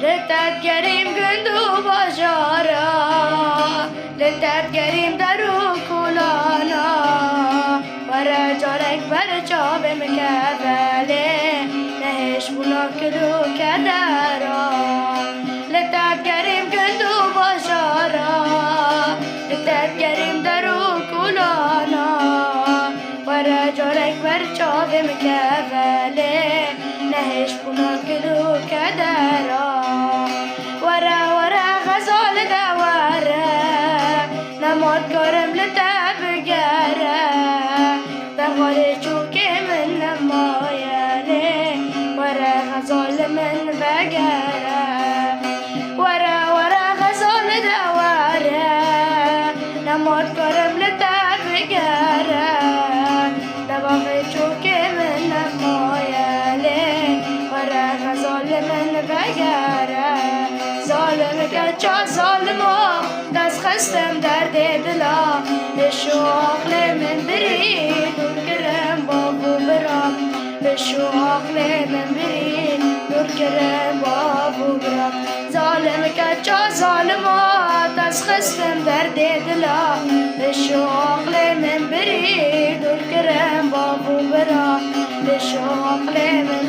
لتتگریم گندو باجارا لتتگریم درو کلانا ورا جارك برجع بمكافلة نهش بنا كلو كدارا لتتگریم گندو باجارا لتتگریم درو کلانا ورا جارك برجع بمكافلة نهش بنا كلو كدارا ورا غزال دوارا نماد كرم لتبقارا دغالي شوكي من نماياني ورا غزال من بقارا ورا غزال دوارا نماد كرم لتبقارا دغالي شوكي من نماياني ورا غزال من بقارا ظالم كتشا ظالمو دست خستم درد دلا بشو عقل من برید دور کرم بابو برام بشو عقل من برید دور کرم بابو برام ظالم کچا ظالمو دست خستم درد دلا بشو عقل من برید دور کرم بابو برام بشو عقل من